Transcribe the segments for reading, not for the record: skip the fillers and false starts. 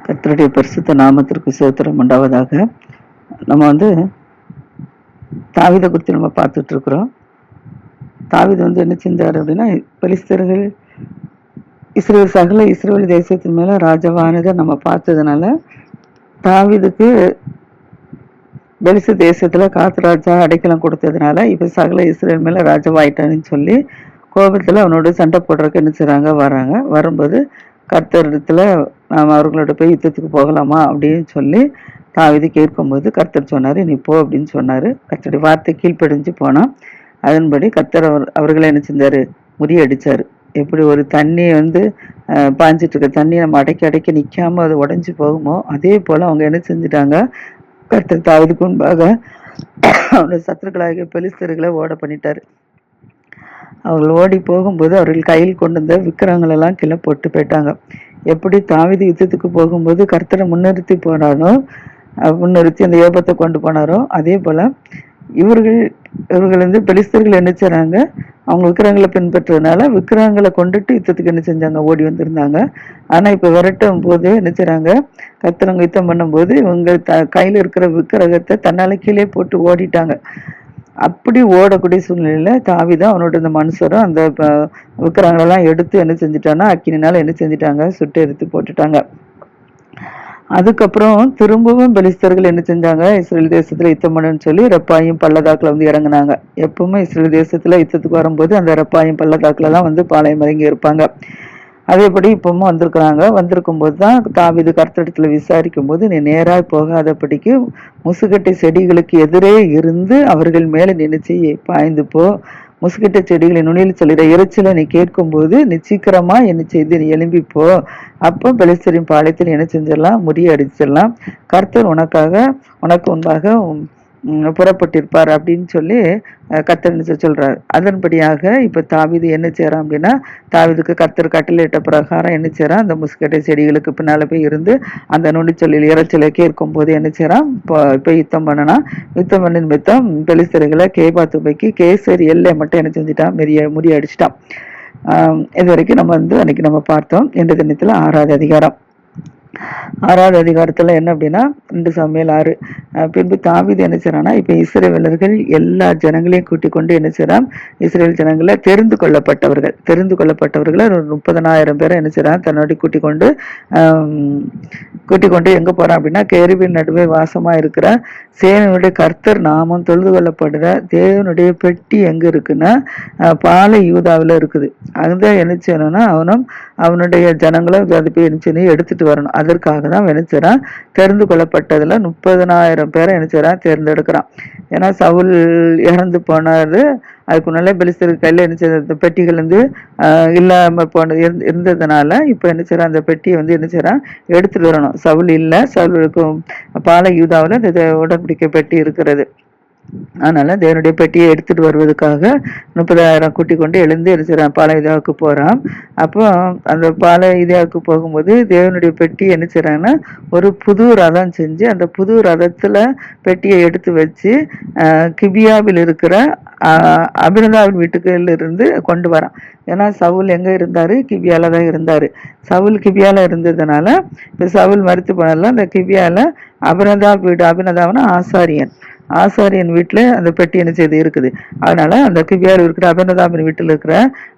கர்த்தருடைய பரிசுத்த நாமத்திற்கு ஸ்தோத்திரம் உண்டாவதாக. நம்ம தாவீதை குறித்து நம்ம பார்த்துட்டு இருக்கிறோம். தாவீது என்ன செஞ்சார் அப்படின்னா, பெலிஸ்தர்கள் சகல இஸ்ரேல் தேசத்தின் மேல ராஜாவானதை நம்ம பார்த்ததுனால, தாவீதுக்கு பெலிஸ்த தேசத்துல காத்து ராஜா அடைக்கலம் கொடுத்ததுனால இப்ப சகல இஸ்ரேல் மேல ராஜாவாயிட்டான்னு சொல்லி கோபத்துல அவனோட சண்டை போடுறதுக்கு என்ன செய்றாங்க, வராங்க. வரும்போது கர்த்தரிடத்துல நாம் அவர்களோட போய் யுத்தத்துக்கு போகலாமா அப்படின்னு சொல்லி தாவீது கேட்கும்போது கர்த்தர் சொன்னாரு, நீ போ அப்படின்னு சொன்னாரு. கர்த்தருடைய வார்த்தை கீழ்ப்படிஞ்சு போனான். அதன்படி கர்த்தர் அவர்களை என்ன செஞ்சாரு, முறியடிச்சாரு. எப்படி ஒரு தண்ணி பாஞ்சிட்டு இருக்க தண்ணி நம்ம அடைக்க நிக்காம அது உடைஞ்சு போகுமோ, அதே போல அவங்க என்ன செஞ்சுட்டாங்க, கர்த்தர் தாவீதுக்கு முன்பாக அவருடைய சத்துருக்களாகிய பெலிஸ்தர்களை ஓட பண்ணிட்டாரு. அவர்கள் ஓடி போகும்போது அவர்கள் கையில் கொண்டு வந்த விக்கிரகங்கள் எல்லாம் கீழே போட்டு போயிட்டாங்க. எப்படி தாவீது யுத்தத்துக்கு போகும்போது கர்த்தரை முன்னிறுத்தி போனாரோ, முன்னிறுத்தி அந்த ஏபத்தை கொண்டு போனாரோ, அதே போல இவர்கள் பெலிஸ்தர்கள் என்ன செய்றாங்க, அவங்க விக்கிரகங்களை பின்பற்றதுனால விக்கிரகங்களை கொண்டுட்டு யுத்தத்துக்கு என்ன செஞ்சாங்க, ஓடி வந்திருந்தாங்க. ஆனா இப்ப விரட்டும் போது என்ன செய்றாங்க, கர்த்தரவங்க யுத்தம் பண்ணும்போது இவங்க கையில இருக்கிற விக்கிரகத்தை தன்னால கீழே போட்டு ஓடிட்டாங்க. அப்படி ஓடக்கூடிய சூழ்நிலையில தாவீதும் அவனோட இந்த மனுஷரும் அந்த விக்கிரகங்களெல்லாம் எடுத்து என்ன செஞ்சுட்டான்னா, அக்கினினால என்ன செஞ்சுட்டாங்க, சுட்டு எடுத்து போட்டுட்டாங்க. அதுக்கப்புறம் திரும்பவும் பெலிஸ்தர்கள் என்ன செஞ்சாங்க, இஸ்ரேல் தேசத்துல யுத்தம் பண்ணுன்னு சொல்லி ரெப்பாயும் பள்ளத்தாக்குல இறங்குனாங்க. எப்பவுமே இஸ்ரேல் தேசத்துல யுத்தத்துக்கு வரும்போது அந்த ரெப்பாயும் பள்ளத்தாக்குல எல்லாம் பாளையம் இறங்கி இருப்பாங்க. அதேபடி இப்பவும் வந்திருக்கும் போதுதான் தாவீது கர்த்தரிடத்துல விசாரிக்கும் போது, நீ நேராய் போகாதபடிக்கு முசுகட்டை செடிகளுக்கு எதிரே இருந்து அவர்கள் மேல நினைச்சு பாய்ந்து போ. முசுகட்டை செடிகளின் நுனியில் சொல்லிட இறைச்சலை நீ கேட்கும் போது நீ சீக்கிரமா என்ன செய்து நீ எழும்பிப்போ. அப்போ பெலிஸ்தரின் பாளையத்தில் என்ன செஞ்சிடலாம், முறியடிச்சிடலாம். கர்த்தர் உனக்கு முன்பாக புறப்பட்டிருப்பார் அப்படின்னு சொல்லி கர்த்தர் சொல்றாரு. அதன்படியாக இப்ப தாவீது என்ன செய்யறான் அப்படின்னா, தாவீதுக்கு கர்த்தர் கட்டளையிட்ட பிரகாரம் என்ன செய்யறான், அந்த முசுக்கட்டை செடிகளுக்கு பின்னால போய் இருந்து அந்த நொடிச்சொல்லில் இறைச்சலை கேட்கும் போது என்ன செய்யறான், இப்ப யுத்தம் பண்ண நிமித்தம் பெலிஸ்தர்களை கேபாத்து போய்க்கு கேசரி எல்லை மட்டும் என்ன செஞ்சுட்டான், முறியடிச்சிட்டான். இது வரைக்கும் நம்ம அன்னைக்கு நம்ம பார்த்தோம். இன்றைய தினத்துல 6வது அதிகாரம். 6வது அதிகாரத்துல என்ன அப்படின்னா, 2 சாமுவேல் 6. பின்பு தாவீது என்ன செய்யறான்னா, இப்ப இஸ்ரவேலர்கள் எல்லா ஜனங்களையும் கூட்டிக் கொண்டு என்ன செய்யறான், இஸ்ரேல் ஜனங்களை தெரிந்து கொள்ளப்பட்டவர்களை ஒரு 30,000 பேரை என்ன செய்யறான், தன்னோட கூட்டிக் கொண்டு எங்க போறான் அப்படின்னா, கேருபின் நடுவே வாசமா இருக்கிற சேனையுடைய கர்த்தர் நாமம் தொழுது கொள்ளப்படுற தேவனுடைய பெட்டி எங்க இருக்குன்னா, பாலை யூதாவில இருக்குது. அதுதான் என்ன செய்யணும்னா, அவனுடைய ஜனங்களை அது போய் என்ன செய்யணும், எடுத்துட்டு வரணும். அதற்காக தான் என்ன செய்யறான், தெரிந்து கொள்ளப்பட்டதுல 30,000 பேரை என்ன செய்யறான், தேர்ந்தெடுக்கிறான். ஏன்னா சவுல் இறந்து போனாரு. அதுக்கு முன்னாலே பெலிஸ்தருக்கு கையில என்ன செய்யறது, பெட்டிகள் இல்லாம போனது இருந்ததுனால இப்ப என்ன செய்யறான், அந்த பெட்டியை என்ன செய்யறான், எடுத்துட்டு வரணும். சவுல் இல்ல, சவுலுக்கும் பாலை யூதாவில இந்த உடன்படிக்கை பெட்டி இருக்கிறது. அதனால தேவனுடைய பெட்டியை எடுத்துட்டு வருவதற்காக 30,000 கூட்டிக் கொண்டு எழுந்து என்ன பாலயுதாவுக்கு போறான். அப்போ அந்த பாலயுதாவுக்கு போகும்போது தேவனுடைய பெட்டி என்ன செய்யறாங்கன்னா, ஒரு புது ரதம் செஞ்சு அந்த புது ரதத்துல பெட்டியை எடுத்து வச்சு கிபியாவில் இருக்கிற அபினதாவின் வீட்டுக்குள்ள இருந்து கொண்டு வரான். ஏன்னா சவுல் எங்க இருந்தாரு, கிபியால தான் இருந்தாரு. சவுல் கிபியால இருந்ததுனால இப்ப சவுல் மறுத்து போனால அந்த கிபியால அபினதாவ்னா ஆசாரியன் வீட்டுல அந்த பெட்டி என்ன செய்து இருக்குது. அதனால அந்த கிபியாவில் இருக்கிற அபினதாபின் வீட்டில் இருக்கிற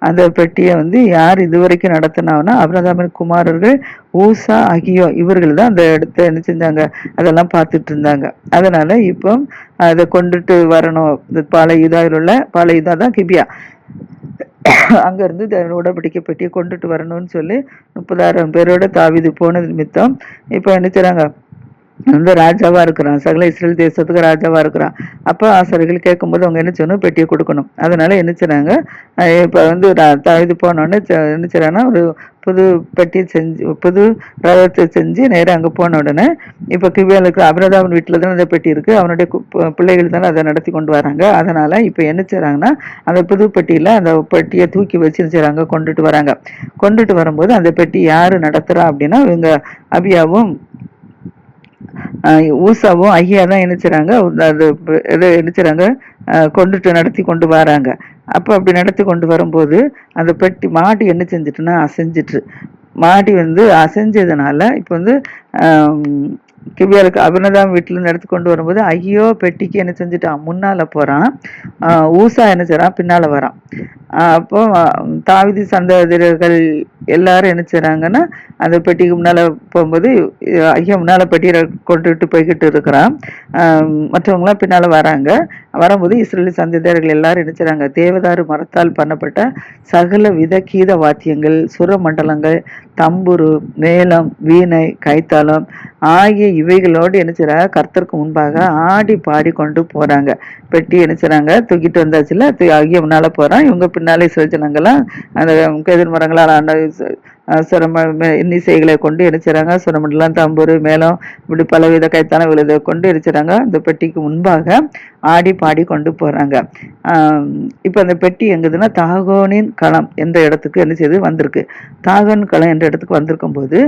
அந்த பெட்டியை யார் இதுவரைக்கும் நடத்தினாங்கன்னா, அபினதாபின் குமாரர்கள் ஊசா அகியோ இவர்கள் தான் அந்த இடத்த என்ன செஞ்சாங்க, அதெல்லாம் பார்த்துட்டு இருந்தாங்க. அதனால இப்போ அதை கொண்டுட்டு வரணும். இந்த பாலயுதா தான் கிபியா, அங்க இருந்து உடன்படிக்கை பெட்டியை கொண்டுட்டு வரணும்னு சொல்லி 30,000 பேரோட தாவீது போனது நிமித்தம் இப்ப என்ன செய்றாங்க, ராஜாவா இருக்கிறான், சகல இஸ்ரேல் தேசத்துக்கு ராஜாவா இருக்கிறான். அப்ப ஆசாரிகள் கேட்கும்போது அவங்க என்ன செய்யணும், பெட்டியை கொடுக்கணும். அதனால என்ன செய்றாங்க, இப்ப தாவீது போனோன்னு என்ன செய்றாங்கன்னா, ஒரு புது பெட்டியை செஞ்சு புது ரதத்தை செஞ்சு நேரம் அங்க போன உடனே இப்ப கிபியால இருக்கிற அபிரதாவின் வீட்டுல தானே அந்த பெட்டி இருக்கு, அவனுடைய பிள்ளைகள் தானே அதை நடத்தி கொண்டு வராங்க. அதனால இப்ப என்ன செய்றாங்கன்னா, அந்த புது பெட்டியில அந்த பெட்டியை தூக்கி வச்சு என்ன செய்றாங்க, கொண்டுட்டு வராங்க. கொண்டுட்டு வரும்போது அந்த பெட்டி யாரு நடத்துறா அப்படின்னா, இவங்க அபியாவும் ஊசாவும் ஐயா தான் நினைச்சுறாங்க, அது எதை நினைச்சுறாங்க, நடத்தி கொண்டு வராங்க. அப்போ அப்படி நடத்தி கொண்டு வரும்போது அந்த பெட்டி மாடு என்ன செஞ்சுட்டுன்னா அசைஞ்சிட்டு மாடி வந்து அசைஞ்சதுனால இப்போ வந்து கிபியாலுக்கு அபினதாம் வீட்டிலேருந்து எடுத்து கொண்டு வரும்போது ஐயோ பெட்டிக்கு என்ன செஞ்சுட்டான், முன்னால போறான். ஊசா என்ன செய்றான், பின்னால வரான். அப்போ தாவீது சந்ததியர்கள் எல்லாரும் என்ன செய்றாங்கன்னா அந்த பெட்டிக்கு முன்னால போகும்போது ஐயா முன்னால பெட்டியை கொண்டுட்டு போய்கிட்டு இருக்கிறான். மற்றவங்களாம் பின்னால வராங்க. வரும்போது இஸ்ரேல் சந்ததியர்கள் எல்லாரும் என்ன செய்றாங்க, தேவதாரு மரத்தால் பண்ணப்பட்ட சகல வித கீத வாத்தியங்கள், சுர மண்டலங்கள், தம்புரு, மேளம், வீணை, கைத்தாளம் ஆகிய இவைகளோடு என்ன செய்றாங்க, கர்த்தருக்கு முன்பாக ஆடி பாடி கொண்டு போறாங்க. பெட்டி என்ன செய்றாங்க, தூக்கிட்டு வந்தாச்சுல, ஐயா முன்னால போறான், இவங்க பின்னாலே இஸ்ரேல் ஜனங்கெல்லாம் அந்த கதிர் மரங்களால் ஆண்ட சுரம இன்னிசைகளை கொண்டு என்ன செய்றாங்க, சுரமண்டலம், தம்பூரு, மேளம், இப்படி பலவித கைத்தான விழுதை கொண்டு என்ன செய்றாங்க, அந்த பெட்டிக்கு முன்பாக ஆடி பாடி கொண்டு போறாங்க. இப்போ அந்த பெட்டி எங்குதுன்னா தாகோனின் களம் என்ற இடத்துக்கு என்ன செய்து வந்திருக்கு. தாகோன் களம் என்ற இடத்துக்கு வந்திருக்கும் போது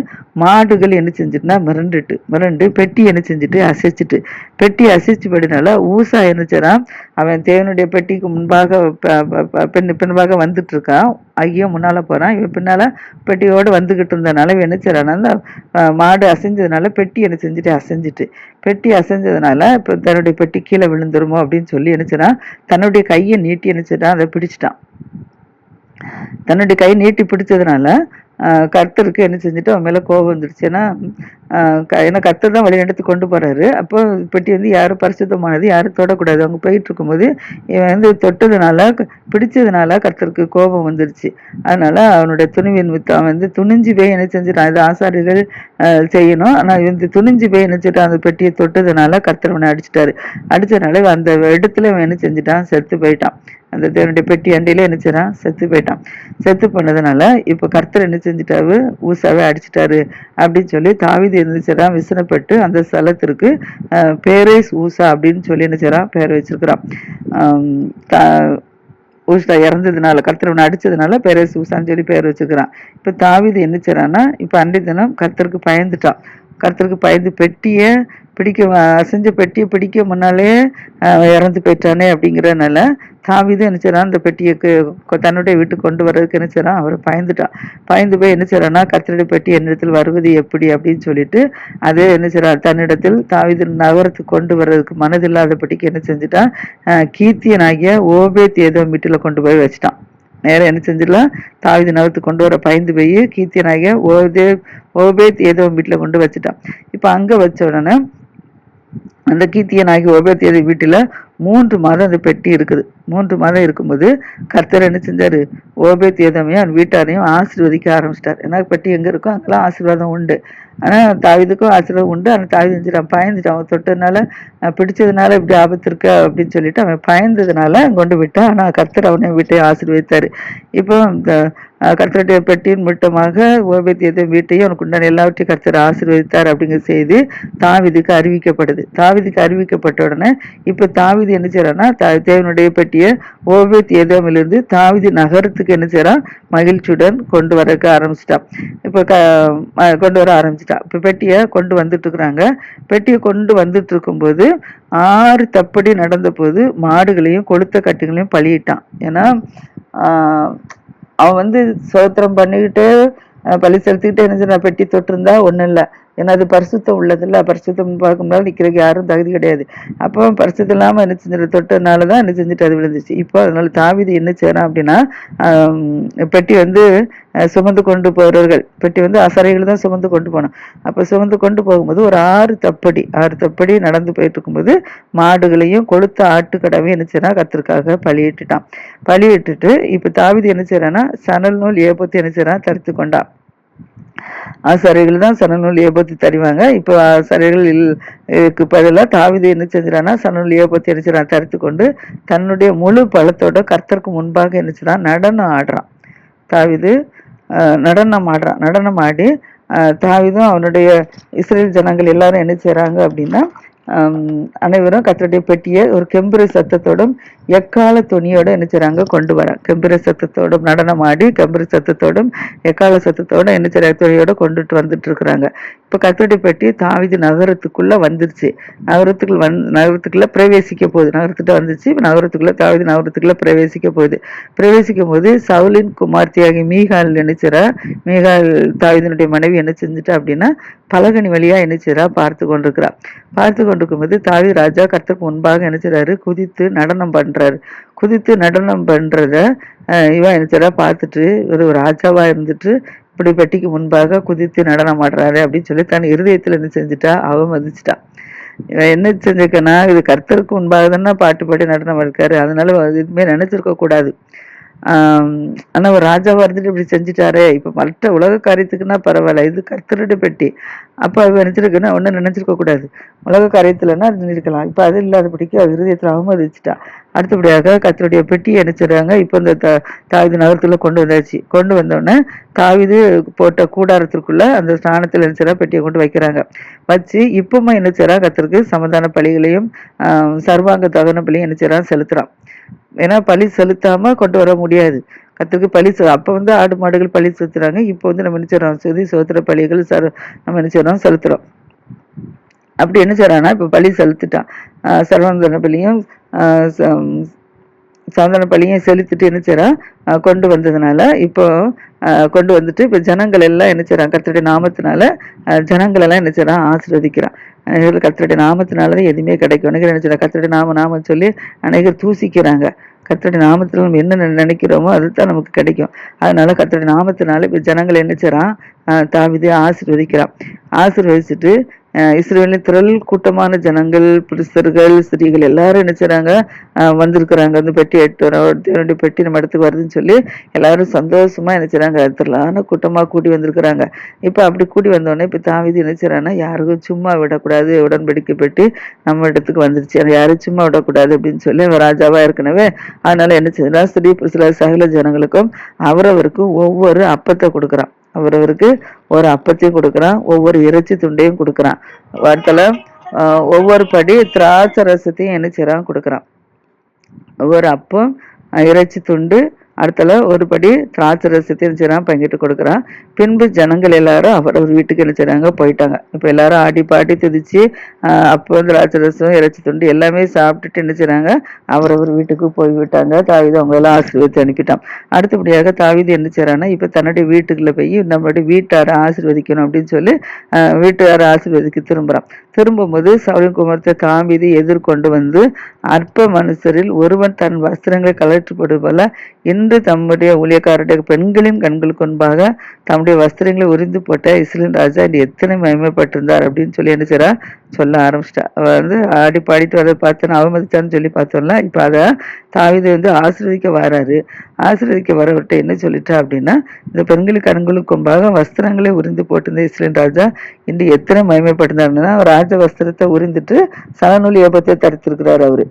மாடுகள் என்ன செஞ்சுட்டுனா மிரண்டு பெட்டி என்ன செஞ்சுட்டு அசைச்சிட்டு, பெட்டி அசைச்சுபடினால ஊசா என்ன செய்றான், அவன் தேவனுடைய பெட்டிக்கு முன்பாக பின்பாக வந்துட்டு இருக்கான். ஐயோ முன்னால போறான், இவன் பின்னால பெட்டியோடு வந்துகிட்டு இருந்ததுனால இவன் என்ன செய்றான், அந்த மாடு அசைஞ்சதுனால பெட்டி என்ன செஞ்சுட்டு அசைஞ்சிட்டு, பெட்டி அசைஞ்சதுனால இப்போ தன்னுடைய பெட்டி கீழே விழுந்துருமோ அப்படின்னு சொல்லி என்ன செய்றான், தன்னுடைய கையை நீட்டி என்ன செய்றான், அதை பிடிச்சிட்டான். தன்னுடைய கை நீட்டி பிடிச்சதுனால கர்த்தருக்கு என்ன செஞ்சுட்டு அவன் மேல கோபம் வந்துடுச்சு. ஏன்னா கர்த்தர் தான் வழி எடுத்து கொண்டு போறாரு. அப்போ பெட்டி வந்து யாரும் பரிசுத்தமானது யாரும் தொடக்கூடாது. அவங்க போயிட்டு இருக்கும்போது இவன் வந்து தொட்டதுனால பிடிச்சதுனால கர்த்தருக்கு கோபம் வந்துருச்சு. அதனால அவனுடைய துணிவின் அவன் வந்து துணிஞ்சு போய் என்ன செஞ்சுட்டான், இது ஆசாரிகள் செய்யணும். ஆனா இந்த துணிஞ்சு போய் என்ன செஞ்சுட்டான், அந்த பெட்டியை தொட்டதுனால கர்த்தர் அவனை அடிச்சிட்டாரு. அடிச்சதுனால அந்த இடத்துல அவன் என்ன செஞ்சுட்டான், செத்து போயிட்டான். அந்த தேவனுடைய பெட்டி அண்டையில என்ன செய்றான், செத்து போயிட்டான். செத்து பண்ணதுனால இப்ப கர்த்தர் என்ன செஞ்சுட்டாரு, ஊசாவே அடிச்சிட்டாரு அப்படின்னு சொல்லி தாவீது என்ன செய்றான், விசனப்பட்டு அந்த ஸ்தலத்திற்கு பேரேஸ் ஊசா அப்படின்னு சொல்லி என்ன செய்றான், பேர் வச்சிருக்கிறான். ஊசா இறந்ததுனால கர்த்தர் அடிச்சதுனால பேரேஸ் ஊசான்னு சொல்லி பேர் வச்சுக்கிறான். இப்ப தாவீது என்ன செய்றான்னா, இப்ப அன்றைய தினம் கர்த்தருக்கு பயந்துட்டான். கர்த்தருக்கு பயந்து பெட்டியை பிடிக்க அசைஞ்ச பெட்டியை பிடிக்க முன்னாலே இறந்து போயிட்டானே அப்படிங்கிறதுனால தாவீது என்ன செய்றான், அந்த பெட்டியை தன்னுடைய வீட்டுக்கு கொண்டு வர்றதுக்கு என்ன செய்றான், அவர் பயந்துட்டான். பயந்து போய் என்ன செய்றான்னா, கர்த்தருடைய பெட்டி என்னிடத்தில் வருவது எப்படி அப்படின்னு சொல்லிட்டு அது என்ன செய்றான், தன்னிடத்தில் தாவீது நகரத்துக்கு கொண்டு வர்றதுக்கு மனதில்லாத பெட்டிக்கு என்ன செஞ்சுட்டான், கீத்தியனாகிய ஓபேத் ஏதோம் வீட்டுல கொண்டு போய் வச்சுட்டான். நேரம் என்ன செஞ்சிடலாம், தாவீது நகரத்துக்கு கொண்டு வர பயந்து போய் கீத்தியனாகிய ஓபேத் ஏதோம் வீட்டுல கொண்டு வச்சுட்டான். இப்ப அங்க வச்ச உடனே அந்த கீத்தியனாகி ஓபேத் வீட்டுல 3 மாதம் அந்த பெட்டி இருக்குது. 3 மாதம் இருக்கும்போது கர்த்தர் என்ன செஞ்சாரு, ஓபேத் ஏதோமையும் அவன் வீட்டாரையும் ஆசீர்வதிக்க ஆரம்பிச்சிட்டார். ஏன்னா பெட்டி எங்க இருக்கோ அங்கெல்லாம் ஆசீர்வாதம் உண்டு. ஆனா தாவீதுக்கும் ஆசீர்வாதம் உண்டு. ஆனா தாவீது செஞ்சுட்டான், பயந்துட்டான். அவன் தொட்டதுனால பிடிச்சதுனால இப்படி ஆபத்து இருக்கு அப்படின்னு சொல்லிட்டு அவன் பயந்ததுனால கொண்டு விட்டான். ஆனா கர்த்தர் அவனை வீட்டை ஆசீர்வதித்தாரு. இப்போ இந்த கர்த்தருடைய பெட்டியின் மூட்டமாக ஓபேத் ஏதோம் வீட்டையும் அவனுக்கு உண்டான எல்லாவற்றையும் கர்த்தர் ஆசீர்வதித்தார் அப்படிங்கிற செய்தி தாவீதுக்கு அறிவிக்கப்படுது. தாவீதுக்கு அறிவிக்கப்பட்ட உடனே இப்ப தாவீது என்ன செய்யறான்னா, தேவனுடைய பெட்டியை ஓபேத் ஏதோமிலிருந்து தாவீது நகரத்துக்கு என்ன செய்யறான், மகிழ்ச்சியுடன் கொண்டு வர ஆரம்பிச்சிட்டான். இப்ப கொண்டு வர ஆரம்பிச்சிட்டான். இப்ப பெட்டியை கொண்டு வந்துட்டு இருக்கிறாங்க. பெட்டியை கொண்டு வந்துட்டு இருக்கும்போது 6 தப்படி நடந்த போது மாடுகளையும் கொளுத்த கட்டுகளையும் பலியிட்டான். ஏன்னா அவன் வந்து சோத்திரம் பண்ணிக்கிட்டு பலி செலுத்திக்கிட்டு என்ன செய்ய, பெட்டி தொட்டிருந்தா ஒன்றும் இல்லை. ஏன்னா அது பரிசுத்தம் உள்ளதில்ல, பரிசுத்தம் பார்க்கும்போது நிற்கிறதுக்கு யாரும் தகுதி கிடையாது. அப்போ பரிசுத்தம் இல்லாமல் என்ன செஞ்சிட்டு தொட்டதுனால தான் என்ன செஞ்சுட்டு அது விழுந்துச்சு. இப்போ அதனால தாவீது என்ன செய்யறான் அப்படின்னா, பெட்டி வந்து சுமந்து கொண்டு போறவர்கள், பெட்டி வந்து ஆசாரிகள் தான் சுமந்து கொண்டு போனோம். அப்போ சுமந்து கொண்டு போகும்போது ஒரு 6 தப்படி நடந்து போயிட்டு இருக்கும்போது மாடுகளையும் கொளுத்த ஆட்டுக்கடாவையும் என்ன செய்யறான், கர்த்தருக்காக பலியிட்டுட்டான். பலியிட்டுட்டு இப்ப தாவீது என்ன செய்யறான்னா, சணல் நூல் ஏபோத்து என்ன செய்யறான், தரித்து கொண்டான். ஆசாரிகள் தான் சணல் நூல் ஏபோத்து தருவாங்க. இப்போ ஆசாரிகளுக்கு பதிலாக தாவீது என்ன செஞ்சிடான்னா, சணல் நூல் ஏபோத்து என்ன செய்யறான், தரித்து கொண்டு தன்னுடைய முழு பலத்தோட கர்த்தருக்கு முன்பாக என்ன செய்யறான், நடனம் ஆடுறான். தாவீது நடனம் ஆடி தாவீதும் அவனுடைய இஸ்ரேல் ஜனங்கள் எல்லாரும் என்ன செய்யறாங்க அப்படின்னா, அனைவரும் கர்த்தருடைய பெட்டியை ஒரு கெம்பீர சத்தத்தோடும் எக்கால துணியோட என்ன செய்றாங்க கொண்டு வர, கெம்பீர சத்தத்தோடும் நடனம் ஆடி கெம்பீர சத்தத்தோடும் எக்கால சத்தத்தோட என்ன செய்ற துணியோட கொண்டுட்டு வந்துட்டு இருக்கிறாங்க. இப்ப கர்த்தருடைய பெட்டி தாவீது நகரத்துக்குள்ள வந்துருச்சு. நகரத்துக்குள்ள பிரவேசிக்க போகுது. நகரத்துக்கிட்ட வந்துச்சு. இப்ப நகரத்துக்குள்ள தாவீது நகரத்துக்குள்ள பிரவேசிக்க போகுது. பிரவேசிக்கும் போது சவுலின் குமார்த்தியாகி மீகால் நினைச்சிறா, மீகால் தாவீதினுடைய மனைவி என்ன செஞ்சுட்டா அப்படின்னா பலகனி வழியா என்ன செய்றா பார்த்து கொண்டிருக்கிறா. பார்த்து கொண்டிருக்கும் போது தாவீது ராஜா கர்த்தருக்கு முன்பாக என்ன செய்றாரு, குதித்து நடனம் பண்றாரு. குதித்து நடனம் பண்றத இவன் என்ன செய்றா பார்த்துட்டு, ஒரு ராஜாவா இருந்துட்டு இப்படி பெட்டிக்கு முன்பாக குதித்து நடனம் ஆடுறாரு அப்படின்னு சொல்லி தன் இருதயத்துல என்ன செஞ்சுட்டா, அவமதிச்சிட்டா. இவன் என்ன செஞ்சிருக்கனா, இது கர்த்தருக்கு முன்பாக தானே பாட்டு பாடி நடனம் இருக்காரு, அதனால எதுவுமே நினைச்சிருக்க கூடாது. ஆனா ஒரு ராஜாவா இருந்துட்டு இப்படி செஞ்சுட்டாரே, இப்ப மற்ற உலக காரியத்துக்குன்னா பரவாயில்ல, இது கர்த்தருடைய பெட்டி. அப்ப அவ நினைச்சிருக்குன்னா ஒன்னும் நினைச்சிருக்க கூடாது. உலக காரியத்துலன்னா இருக்கலாம். இப்ப அது இல்லாதபடிக்கு அவ இருதயத்துல அவமதிச்சுட்டா. அடுத்தபடியாக கர்த்தருடைய பெட்டியை நினைச்சிடுறாங்க. இப்ப இந்த தாவீது நகரத்துல கொண்டு வந்தாச்சு. கொண்டு வந்தோடனே தாவீது போட்ட கூடாரத்திற்குள்ள அந்த ஸ்தானத்துல நினைச்சா பெட்டியை கொண்டு வைக்கிறாங்க. வச்சு இப்பவுமே என்ன செய்யறா, கர்த்தருக்கு சமாதான பலிகளையும் சர்வாங்க தகன பலியும் என்ன செய்யறான், செலுத்துறான். ஏன்னா பலி செலுத்தாம கொண்டு வர முடியாது. கர்த்தருக்கு பலி அப்ப ஆடு மாடுகள் பலி செலுத்துறாங்க. இப்போ நம்ம என்ன செய்றோம், சுதி சோத்திர பலிகள் நம்ம என்ன செய்றோம், செலுத்துறோம். அப்படி என்ன செய்யறான்னா இப்ப பலி செலுத்திட்டான். சர்வாந்தன பலியும் சாந்தன பலியும் செலுத்திட்டு என்ன செய்றான், கொண்டு வந்ததுனால இப்போ கொண்டு வந்துட்டு இப்ப ஜனங்கள் எல்லாம் என்ன செய்றான், கர்த்தருடைய நாமத்தினால ஜனங்கள் எல்லாம் என்ன செய்றான், ஆசீர்வதிக்கிறான். கர்த்தருடைய நாமத்தினாலதான் எதுவுமே கிடைக்கும். அநேகர் என்ன செய்யறாங்க, கர்த்தருடைய நாமம் சொல்லி அநேகர் தூசிக்கிறாங்க. கர்த்தருடைய நாமத்துல நம்ம என்ன நினைக்கிறோமோ அதுதான் நமக்கு கிடைக்கும். அதனால கர்த்தருடைய நாமத்தினால இப்ப ஜனங்கள் என்ன செய்றான், தாவீதை ஆசீர்வதிக்கிறான். ஆசீர்வதிச்சுட்டு இஸ்ரவேலின் திரள் கூட்டமான ஜனங்கள், புருஷர்கள், ஸ்திரீகள் எல்லாரும் என்ன செய்றாங்க, வந்திருக்கிறாங்க. வந்து பெட்டி எடுத்து பெட்டி நம்ம இடத்துக்கு வருதுன்னு சொல்லி எல்லாரும் சந்தோஷமா என்ன செய்றாங்க, திரளான கூட்டமா கூடி வந்திருக்கிறாங்க. இப்ப அப்படி கூடி வந்தோடனே இப்ப தாவீது என்ன செய்றான்னா, யாருக்கும் சும்மா விடக்கூடாது, உடன்படிக்கை பெட்டி நம்ம இடத்துக்கு வந்துருச்சு, அதை யாரும் சும்மா விடக்கூடாது அப்படின்னு சொல்லி அவன் ராஜாவா இருக்கனவே அதனால என்ன செய்யறா, ஸ்திரீ புருஷ சகல ஜனங்களுக்கும் அவரவருக்கும் ஒவ்வொரு அப்பத்தை கொடுக்குறான். அவரவருக்கு ஒரு அப்பத்தையும் கொடுக்குறான், ஒவ்வொரு இறைச்சி துண்டையும் கொடுக்குறான். வார்த்தையில ஒவ்வொரு படி திராட்சை ரசத்தையும் என்ன செய்றான், கொடுக்குறான். ஒவ்வொரு அப்பம், இறைச்சி துண்டு, அடுத்தல ஒரு படி திராட்சை ரசத்தையும் செய்றான், பங்கிட்டு கொடுக்குறான். பின்பு ஜனங்கள் எல்லாரும் அவரவர் வீட்டுக்கு என்ன செய்றாங்க, போயிட்டாங்க. இப்ப எல்லாரும் ஆடி பாடி துதிச்சு அப்போ திராட்சை ரசம், இறைச்சி துண்டு எல்லாமே சாப்பிட்டுட்டு என்ன செய்றாங்க, அவரவர் வீட்டுக்கு போய்விட்டாங்க. தாவீது அவங்க எல்லாம் ஆசீர்வதித்து அனுப்பிட்டான். அடுத்தபடியாக தாவீது என்ன செய்றான்னா, இப்ப தன்னுடைய வீட்டுக்குள்ள போய் நம்மளுடைய வீட்டாரை ஆசீர்வதிக்கணும் அப்படின்னு சொல்லி வீட்டாரை ஆசீர்வதிக்க திரும்புறான். திரும்பும்போது சவுலின் குமாரத்தை தாவீது எதிர்கொண்டு வந்து, அற்ப மனுஷரில் ஒருவன் தன் வஸ்திரங்களை கலற்றப்படுவது போல இன்று தம்முடைய ஊழியக்காரருடைய பெண்களின் கண்களுக்கு முன்பாக தம்முடைய வஸ்திரங்களை உரிந்து போட்ட இஸ்ரவேலின் ராஜா இது எத்தனை மகிமைப்பட்டிருந்தார் அப்படின்னு சொல்லி என்ன செய்றா, சொல்ல ஆரம்பிச்சிட்டா. அவ ஆடி பாடிட்டு அதை பார்த்தோன்னா அவமதிச்சான்னு சொல்லி பார்த்தோம்ல. இப்ப அதை தாவீது ஆசீர்வதிக்க வராரு. ஆசீர்வதிக்க வரவிட்டு என்ன சொல்லிட்டா அப்படின்னா, இந்த பெண்களுக்கு கண்களுக்கு முன்பாக வஸ்திரங்களை உரிந்து போட்டிருந்த இஸ்ரவேலின் ராஜா இன்று எத்தனை மகிமைப்பட்டிருந்தாருன்னா, ராஜ வஸ்திரத்தை உரிந்துட்டு சலநூல் ஏபத்தை தரித்திருக்கிறார் அவரு.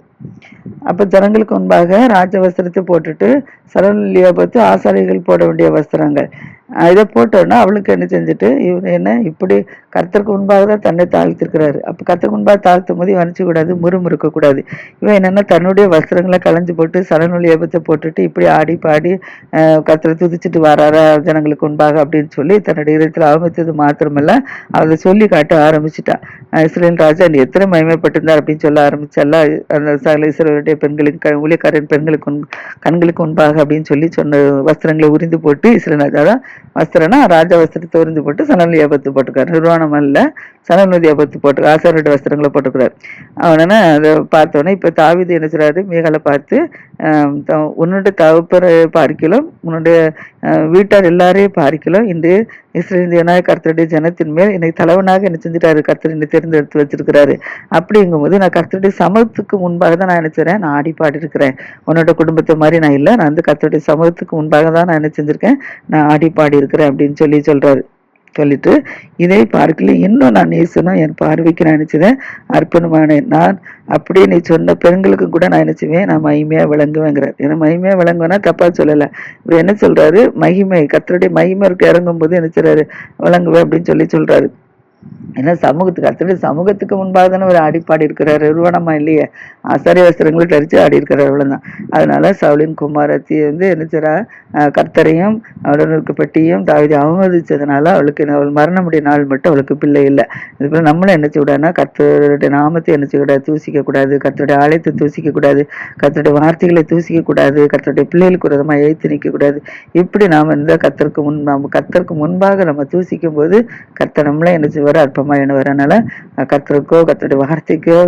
அப்ப ஜனங்களுக்கு முன்பாக ராஜ வஸ்திரத்தை போட்டுட்டு சலநூல் ஏபத்து ஆசாரிகள் போட வேண்டிய வஸ்திரங்கள் இதை போட்டோன்னா அவளுக்கு என்ன செஞ்சுட்டு, இவர் என்ன இப்படி கர்த்தருக்கு முன்பாக தான் தன்னை தாழ்த்திருக்கிறாரு. அப்ப கர்த்தருக்கு முன்பாக தாழ்த்தும் போது வரைச்சு கூடாது, முறுமுறுக்க கூடாது. இவன் என்னன்னா தன்னுடைய வஸ்திரங்களை களைஞ்சு போட்டு சலநூல் ஏபத்தை போட்டுட்டு இப்படி ஆடி பாடி கர்த்தரை துதிச்சுட்டு வராரா ஜனங்களுக்கு முன்பாக அப்படின்னு சொல்லி தன்னுடைய இடத்துல அவமதித்தது மாத்திரமல்ல, அதை சொல்லி காட்ட ஆரம்பிச்சுட்டா. இஸ்ரவேல் ராஜா எத்தனை மகிமைப்பட்டிருந்தார் அப்படின்னு சொல்ல ஆரம்பிச்சல்ல, அந்த சகல இஸ்ரவேலுடைய பெண்களின் ஊழியக்காரன் பெண்களுக்கு கண்களுக்கு முன்பாக அப்படின்னு சொல்லி சொன்ன வஸ்திரங்களை உரிந்து போட்டு இஸ்ரவேல் ராஜா தான் வஸ்திரம்னா ராஜா வஸ்திரத்தை உறிந்து போட்டு சணல் ஏபத்து போட்டுக்காரு. நிர்வாணம் அல்ல, சணல் ஏபத்து போட்டு ஆசாரோட வஸ்திரங்களை போட்டுக்கிறாரு. அவனா அதை பார்த்தோன்னே இப்ப தாவீது என்ன செய்றாரு, மீகாலை பார்த்து உன்னுடைய தகப்பரை பார்க்கலாம், உன்னுடைய வீட்டார் எல்லாரையும் பார்க்கலாம், இன்று இஸ்ரவேலியனாய கர்த்தருடைய ஜனத்தின் மேல் என்னை தலைவனாக என்ன செஞ்சுட்டாரு, கர்த்தர் என்னை தேர்ந்தெடுத்து வச்சிருக்கிறாரு. அப்படிங்கும்போது நான் கர்த்தருடைய சமூகத்துக்கு முன்பாக தான் நான் நினைச்சிறேன், நான் ஆடி பாடி இருக்கிறேன். உன்னோட குடும்பத்தை மாதிரி நான் இல்லை, நான் கர்த்தருடைய சமூகத்துக்கு முன்பாக தான் நான் என்ன செஞ்சிருக்கேன், நான் ஆடி பாடி இருக்கிறேன் அப்படின்னு சொல்றாரு. சொல்லிட்டு இதை பார்க்கல இன்னும் நான் நேசனும் என் பார்வைக்கு நான் நினைச்சதேன் அர்ப்பணமானேன். நான் அப்படியே நீ சொன்ன பெண்களுக்கு கூட நான் நினைச்சுவேன், நான் மகிமையா விளங்குவேங்கிறார். ஏன்னா மகிமையா விளங்குவேன்னா தப்பா சொல்லலை. இவர் என்ன சொல்றாரு, மகிமை கர்த்தருடைய மகிமை இறங்கும் போது என்ன செய்றாரு, விளங்குவேன் அப்படின்னு சொல்றாரு. ஏன்னா சமூகத்துக்கு கர்த்தருடைய சமூகத்துக்கு முன்பாக தானே ஒரு ஆடிப்பாடி இருக்கிறார், நிறுவனமா இல்லையே, ஆசாரிய வஸ்திரங்களை தரித்து ஆடி இருக்கிறார், அவ்வளவுதான். அதனால சவுலின் குமாரத்தி என்ன செய்றா, கர்த்தரையும் அவருடைய பெட்டியும் தாவீதை அவமதிச்சதுனால அவளுக்கு அவள் மரணமுடைய நாள் மட்டும் அவளுக்கு பிள்ளை இல்லை. இது போல நம்மளும் என்ன செய்யக்கூடாதுன்னா, கர்த்தருடைய நாமத்தை என்ன செய்யக்கூடாது, தூசிக்க கூடாது, கர்த்தருடைய ஆலயத்தை தூசிக்க கூடாது, கர்த்தருடைய வார்த்தைகளை தூசிக்க கூடாது, கர்த்தருடைய பிள்ளைகளுக்கு விரோதமா எதிர்த்து நிற்க கூடாது. இப்படி நாம இந்த கர்த்தருக்கு முன்பாக நம்ம தூசிக்கும் போது கர்த்தர் நம்மளே என்ன செய்வார், அற்பமா எண்ணுவார். அதனால கர்த்தருக்கோ கர்த்தருடைய வார்த்தைக்கோ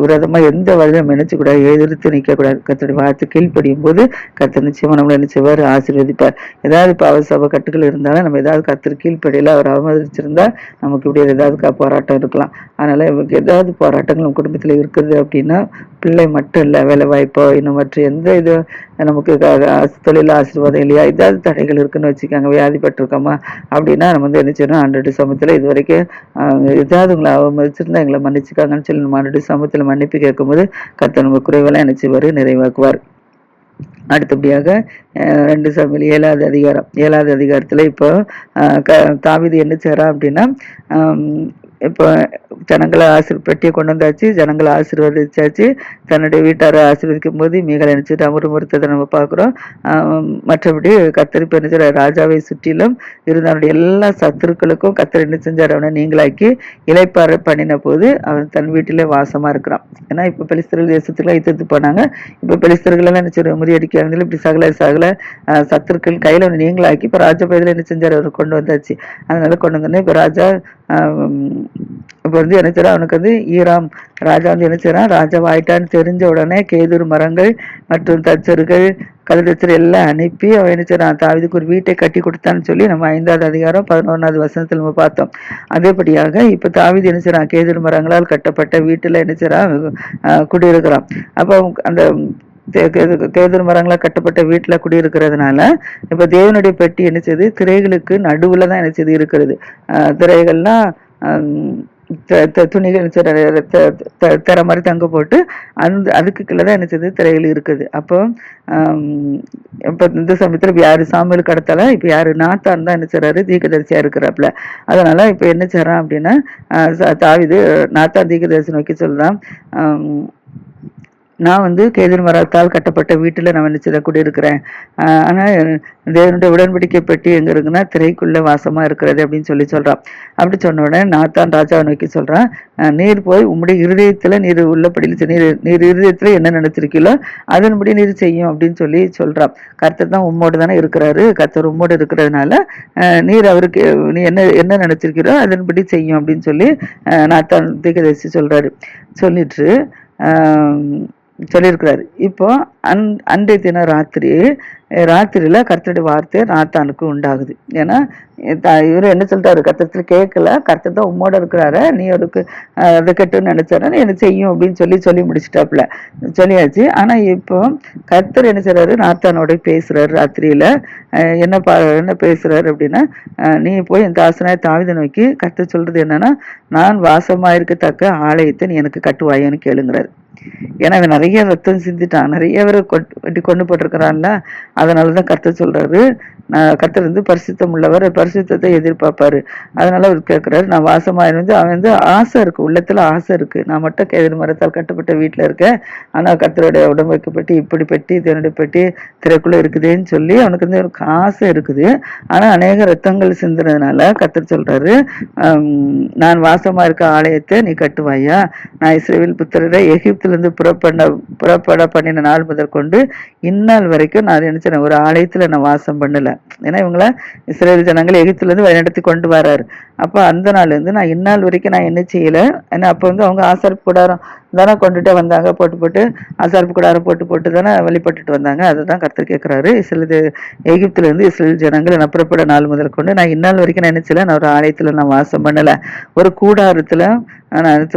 விரோதமா எந்த வழியும் நம்ம நினைச்சக்கூடாது, எதிர்த்து நிற்க கூடாது. கர்த்தருடைய வார்த்தை கீழ்ப்படியும் போது கர்த்தர் நிச்சயமா நம்மளை என்ன செய்வார், ஆசீர்வதிப்பார். ஏதாவது பாவ சப கட்டுகள் இருந்தாலும் நம்ம ஏதாவது கர்த்தர் கீழ்ப்படியில அவர் அவமதிச்சிருந்தா நமக்கு இப்படி ஏதாவது போராட்டம் இருக்கலாம். அதனால இவருக்கு ஏதாவது போராட்டங்கள் நம்ம குடும்பத்துல இருக்குது அப்படின்னா, பிள்ளை மட்டும் இல்லை, வேலை வாய்ப்போ இன்னும் மற்ற எந்த இது நமக்கு தொழில் ஆசீர்வாதம் இல்லையா, ஏதாவது தடைகள் இருக்குன்னு வச்சுக்காங்க, வியாதிப்பட்டிருக்கோமா அப்படின்னா நம்ம என்ன செய்யணும், ஆண்டோட சமூகத்துல இது வரைக்கும் ஏதாவது உங்களை அவமதிச்சிருந்தா எங்களை மன்னிச்சுக்காங்கன்னு சொல்லி நம்ம ஆண்டோட சமூகத்துல மன்னிப்பு கேட்கும்போது கர்த்தர் நம்ம குறைவெல்லாம் என்ன செய்வாரு, நிறைவாக்குவார். அடுத்தபடியாக 2 சாமுவேல் 7வது அதிகாரத்துல இப்போ தாவீது என்ன செய்றான் அப்படின்னா, இப்போ ஜனங்களை பெட்டியை கொண்டு வந்தாச்சு, ஜனங்களை ஆசீர்வதிச்சாச்சு, தன்னுடைய வீட்டாரை ஆசீர்வதிக்கும் போது மீகாள் நினைச்சிட்டு அமுறுமுறுத்ததை நம்ம பார்க்குறோம். மற்றபடி கர்த்தர் இப்போ என்ன செய்றார், ராஜாவை சுற்றிலும் இருந்தவனுடைய எல்லா சத்துருக்களுக்கும் கர்த்தர் என்ன செஞ்சார், அவனை நீங்களாக்கி இளைப்பாற பண்ணின போது அவன் தன் வீட்டிலே வாசமா இருக்கிறான். ஏன்னா இப்போ பெலிஸ்தர்கள் தேசத்துக்குலாம் எதிர்த்து போனாங்க. இப்போ பெலிஸ்தர்கள் எல்லாம் என்ன செய்ய முறியடிக்காங்க, இப்படி சகல சத்துருக்கள் கையில அவனை நீங்களாக்கி இப்போ ராஜா பகுதியில் என்ன செஞ்சார், அவர் கொண்டு வந்தாச்சு. அதனால கொண்டு வந்தோடனே இப்போ ராஜா இப்போ என்ன செய்யறான், அவனுக்கு ஈராம் ராஜா என்ன செய்யறான், ராஜாவாயிட்டான்னு தெரிஞ்ச உடனே கேதுரு மரங்கள் மற்றும் தச்சர்கள் கழுதச்சர் எல்லாம் அனுப்பி அவன் என்ன செய்யறான், தாவீதுக்கு ஒரு வீட்டை கட்டி கொடுத்தான்னு சொல்லி நம்ம 5வது அதிகாரம் 11வது வசனத்தில் நம்ம பார்த்தோம். அதேபடியாக இப்ப தாவீது என்ன செய்யறான், கேதுரு மரங்களால் கட்டப்பட்ட வீட்டுல என்ன செய்யறான், குடியிருக்கிறான். அப்போ அந்த கேதுரு மரங்களா கட்டப்பட்ட வீட்டுல குடியிருக்கிறதுனால இப்ப தேவனுடைய பெட்டி என்ன செய்யுது, திரைகளுக்கு நடுவுல தான் என்ன செய்து இருக்கிறது. திரைகள்லாம் துணிகள் திற மாதிரி தங்க போட்டு அதுக்கு கீழே என்ன செய்யுது, திரைகள் இருக்குது. அப்போ இப்ப இந்த சமயத்துல யாரு சாமுவேல் கடத்தால இப்ப யாரு, நாத்தான் தான் என்ன செய்றாரு, தீர்க்கதரிசியா இருக்கிறாப்புல. அதனால இப்ப என்ன செய்றான் அப்படின்னா, தாவீது நாத்தான் தீர்க்கதரிசி நோக்கி சொல்றான், நான் கேதுரு மரத்தால் கட்டப்பட்ட வீட்டுல நான் நினைச்சதை கூட இருக்கிறேன். ஆனா தேவனுடைய உடன்படிக்கை பெட்டி எங்க இருக்குன்னா திரைக்குள்ள வாசமா இருக்கிறது அப்படின்னு சொல்றான். அப்படி சொன்ன உடனே நாத்தான் ராஜாவை நோக்கி சொல்றான், நீர் போய் உம்முடைய இருதயத்துல நீர் உள்ளபடியில் நீர் இருதயத்துல என்ன நினைச்சிருக்கீங்களோ அதன்படி நீர் செய்யும் அப்படின்னு சொல்றான். கர்த்தர் தான் உம்மோடு தானே இருக்கிறாரு, கர்த்தர் உம்மோடு இருக்கிறதுனால நீர் அவருக்கு நீ என்ன நினைச்சிருக்கிறோ அதன்படி செய்யும் அப்படின்னு சொல்லி நாத்தான் தீர்க்கதரிசி சொல்றாரு. சொல்லியிருக்கிறாரு. இப்போ அன்றைய தினம் ராத்திரியில கர்த்தருடைய வார்த்தை நாத்தானுக்கு உண்டாகுது. ஏன்னா இவரு என்ன சொல்லிட்டாரு, கர்த்தத்துல கேட்கல, கர்த்தர் தான் உம்மோட இருக்கிறாரு, நீ அவருக்கு அதை கெட்டுன்னு நினைச்சாரு, என்ன செய்யும் அப்படின்னு சொல்லி முடிச்சுட்டாப்புல, சொல்லியாச்சு. ஆனா இப்போ கர்த்தர் என்ன செய்றாரு, நாத்தானோட பேசுறாரு ராத்திரியில. என்ன பேசுறாரு அப்படின்னா, நீ போய் என் தாசனாய் தாவீதை நோக்கி கர்த்தர் சொல்றது என்னன்னா, நான் வாசமாயிருக்கத்தக்க ஆலயத்தை நீ எனக்கு கட்டுவாயன்னு கேளுங்கிறாரு. ஏன்னா அவன் நிறைய ரத்தம் சிந்திட்டான், நிறைய பேரை கொண்டு போட்டிருக்கிறான்ல. அதனாலதான் கர்த்தர் சொல்றாரு, கர்த்தர் பரிசுத்தம் உள்ளவர், பரிசுத்தத்தை எதிர்பார்ப்பாரு. அதனால அவர் கேட்கிறாரு, நான் வாசமா அவன் ஆசை இருக்கு, உள்ளத்துல ஆசை இருக்கு, நான் மட்டும் கேதுரு மரத்தால் கட்டப்பட்ட வீட்டுல இருக்கேன், ஆனா கர்த்தருடைய உடம்புக்கு பெட்டி இப்படி பெட்டி இதனுடைய பெட்டி திரைக்குள்ள இருக்குதுன்னு சொல்லி அவனுக்கு ஒரு ஆசை இருக்குது. ஆனா அநேக ரத்தங்கள் சிந்துறதுனால கர்த்தர் சொல்றாரு, நான் வாசமா இருக்க ஆலயத்தை நீ கட்டுவாயா, நான் இஸ்ரவேல் புத்திரரை எகிப்துல இருந்து புறப்பட பண்ணின நாள் முதல் கொண்டு இந்நாள் வரைக்கும் நான் நினைச்சேன் ஒரு ஆலயத்துல நான் வாசம் பண்ணல. ஏன்னா இவங்கள இஸ்ரேல் ஜனங்கள் எகிப்துல இருந்து வழிநடத்தி கொண்டு வர்றாரு. அப்ப அந்த நாள்ல இருந்து நான் இந்நாள் வரைக்கும் நான் என்ன செய்யல. ஏன்னா அப்ப அவங்க ஆசாரிப்பு கூடாரம் தானே கொண்டுட்டே வந்தாங்க, போட்டு ஆசாரிப்பு கூடாரம் போட்டு தானே வழிபட்டுட்டு வந்தாங்க. அதுதான் கர்த்தர் கேட்கிறாரு, எகிப்துல இருந்து இஸ்ரேல் ஜனங்கள் நான் புறப்பட நாள் முதல் கொண்டு நான் இந்நாள் வரைக்கும் நான் நினைச்சல நான் ஒரு ஆலயத்துல நான் வாசம் பண்ணல, ஒரு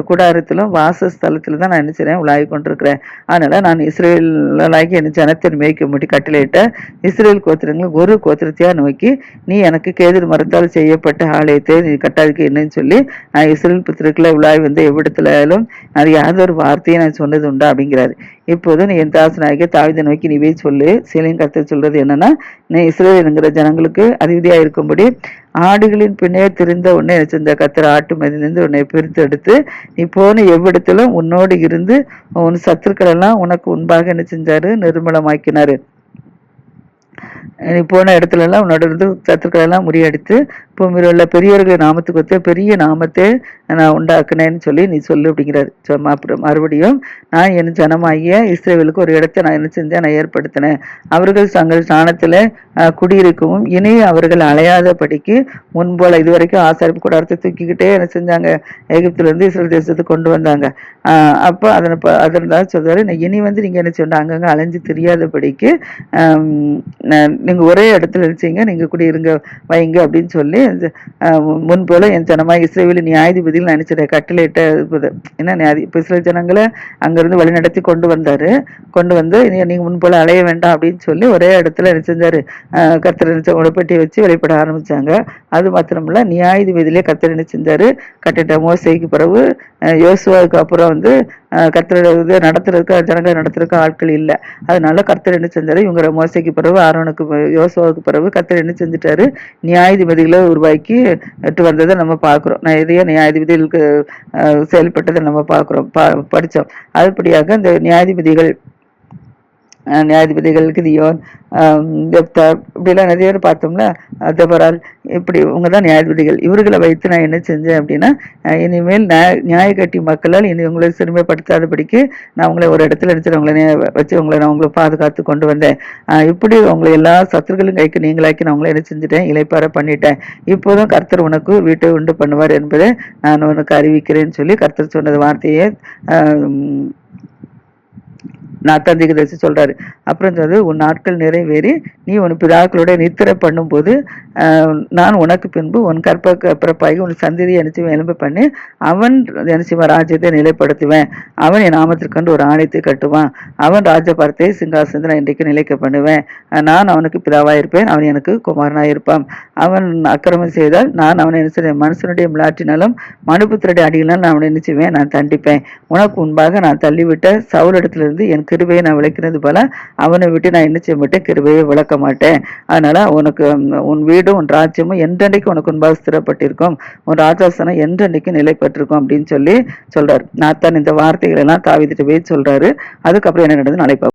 கூடாரத்திலும் வாசஸ்தலத்துல தான் நான் நினைச்சேன் உலாவி கொண்டிருக்கிறேன். அதனால நான் இஸ்ரேலாகி என் ஜனத்தின் மேய்க்க முடி கட்டளையிட்ட இஸ்ரேல் கோத்திரங்கள் ஒரு கோத்திரத்தையா நோக்கி, நீ எனக்கு கேதுரு மரத்தால் செய்யப்பட்ட ஆலயத்தை நீ கட்டாதுக்கு என்னன்னு சொல்லி நான் இஸ்ரேல் புத்திரர்களை உலாவி எவ்விடத்திலும் அது யாதொரு வார்த்தையை நான் சொன்னது உண்டா அப்படிங்கிறாரு. இப்போது நீ என் தாசனாகிய தாவீதை நோக்கி நீ போய் சொல்லு. சேனையின் கர்த்தர் சொல்றது என்னன்னா, நீ இஸ்ரவேலுங்கிற ஜனங்களுக்கு அதிபதியா இருக்கும்படி ஆடுகளின் பின்னே திரிந்த உன்னை செஞ்ச கர்த்தர் ஆட்டு மதிலிருந்து உன்னை பிரித்து எடுத்து நீ போன எவ்விடத்திலும் உன்னோடு இருந்து உன் சத்துருக்கள் எல்லாம் உனக்கு முன்பாக என்ன செஞ்சாரு, நிர்மூலமாக்கினாரு. நீ போன இடத்துல எல்லாம் உன்னோட இருந்து சத்துருக்கள் எல்லாம் முறியடித்து பூமியில் உள்ள பெரியவர்கள் நாமத்துக்கு ஒத்த பெரிய நாமத்தை நான் உண்டாக்குனேன்னு சொல்லி நீ சொல்லு அப்படிங்கிறாரு. அப்புறம் மறுபடியும் நான் என் ஜனமாகிய இஸ்ரவேலுக்கு ஒரு இடத்தை நான் என்ன செஞ்சேன், நான் ஏற்படுத்தினேன். அவர்கள் தங்கள் ஸ்தானத்துல குடியிருக்கவும் இனி அவர்கள் அலையாதபடிக்கு முன்போல இதுவரைக்கும் ஆசாரிப்பு கூடாரத்தை தூக்கிக்கிட்டே என்ன செஞ்சாங்க, எகிப்துல இருந்து இஸ்ரேல் தேசத்துக்கு கொண்டு வந்தாங்க. அப்போ அதன் தான் சொல்றாரு, இனி வந்து நீங்க என்ன சொன்ன அங்கங்க அலைஞ்சு தெரியாதபடிக்கு நீங்க ஒரே இடத்துல இருந்தீங்க, நீங்க குடியிருங்க வைங்க அப்படின்னு சொல்லி முன்போல என் ஜனமாய் இஸ்ரவேலின் நியாயாதிபதியில் நினைச்சிட கட்டளையிட்ட என்ன இப்ப இஸ்ரேல் ஜனங்களை அங்கிருந்து வழி நடத்தி கொண்டு வந்தாரு. கொண்டு வந்து நீங்க முன்போல அலைய வேண்டாம் அப்படின்னு சொல்லி ஒரே இடத்துல என்ன செஞ்சாரு, கர்த்தர் உடப்பட்டி வச்சு வெளிப்பட ஆரம்பிச்சாங்க. அது மாத்திரமில்ல நியாயாதிபதியிலே கர்த்தர் என்ன செஞ்சாரு, கட்டிட்ட மோசைக்கு பிறகு யோசுவாவுக்கு அப்புறம் வந்து கர்த்தரோட நடத்துறதுக்கு ஜனங்களை நடத்துறதுக்கு ஆட்கள் இல்லை. அதனால கர்த்தர் என்ன செஞ்சாரு, இவங்க மோசைக்கு பிறகு ஆரோனுக்கு யோசுவாவுக்கு பிறகு கர்த்தர் என்ன செஞ்சுட்டாரு, நியாயாதிபதிகளை உருவாக்கி எட்டு வந்ததை நம்ம பார்க்குறோம். நிறைய நியாயாதிபதிகளுக்கு செயல்பட்டதை நம்ம பார்க்குறோம், படித்தோம். அதுபடியாக இந்த நியாயாதிபதிகள் கிதியோன், ஜெப்தார் இப்படிலாம் நிறைய பேர் பார்த்தோம்ல, தெபரால், இப்படி இவங்க தான் நியாயாதிபதிகள். இவர்களை வைத்து நான் என்ன செஞ்சேன் அப்படின்னா, இனிமேல் நியாய கட்டி மக்களால் இனி உங்களை சிறுமைப்படுத்தாதபடிக்கு நான் உங்களை ஒரு இடத்துல எடுத்து உங்களை வச்சு நான் உங்களை பாதுகாத்து கொண்டு வந்தேன். இப்படி உங்களை எல்லா சத்துருக்களும் கைக்கு நீங்களாக்கி நான் உங்களை என்ன செஞ்சுட்டேன், இளைப்பாற பண்ணிட்டேன். இப்போதும் கர்த்தர் உனக்கு வீட்டை உண்டு பண்ணுவார் என்பதை நான் உனக்கு அறிவிக்கிறேன்னு சொல்லி கர்த்தர் சொன்னது வார்த்தையே நாத்தான் தீர்க்கதரிசி சொல்றாரு. அப்புறம் சொல்றது, உன் நாட்கள் நிறைவேறி நீ உன் பிதாக்களோட நித்திரை பண்ணும்போது நான் உனக்கு பின்பு உன் பிறப்பாகி உன் சந்ததியை நினைச்சு எலும்பு பண்ணி அவன் நினைச்சுவன் ராஜ்யத்தை நிலைப்படுத்துவேன். அவன் என் நாமத்திற்கண்டு ஒரு ஆணையத்தை கட்டுவான். அவன் ராஜபாரத்தை சிங்காசனத்தை நான் இன்றைக்கு நிலைக்க பண்ணுவேன். நான் அவனுக்கு பிதாவாயிருப்பேன், அவன் எனக்கு குமாரனாயிருப்பான். அவன் அக்கிரமம் செய்தால் நான் அவனை என்ன மனுஷனுடைய மிளாற்றினாலும் மனுபுத்திரடைய அடிகளால் நான் அவனை நினைச்சுவேன், நான் தண்டிப்பேன். உனக்கு முன்பாக நான் தள்ளிவிட்ட சவுலிடத்திலிருந்து என் கிருபையை நான் விளக்கினது போல அவனை விட்டு நான் என்ன செய்ய மாட்டேன், கிருபையை விளக்க மாட்டேன். அதனால உனக்கு உன் வீடும் உன் ராஜ்யமும் என்றென்றைக்கு உனக்கு முன்பாக ஸ்திரப்பட்டிருக்கும், உன் ராஜாசனம் என்றென்றைக்கு நிலை பெற்றிருக்கும் அப்படின்னு சொல்லி சொல்றாரு. நாத்தான் இந்த வார்த்தைகள் எல்லாம் தாவீதுகிட்ட போய் சொல்றாரு. அதுக்கப்புறம் என்ன நடந்தது நாளை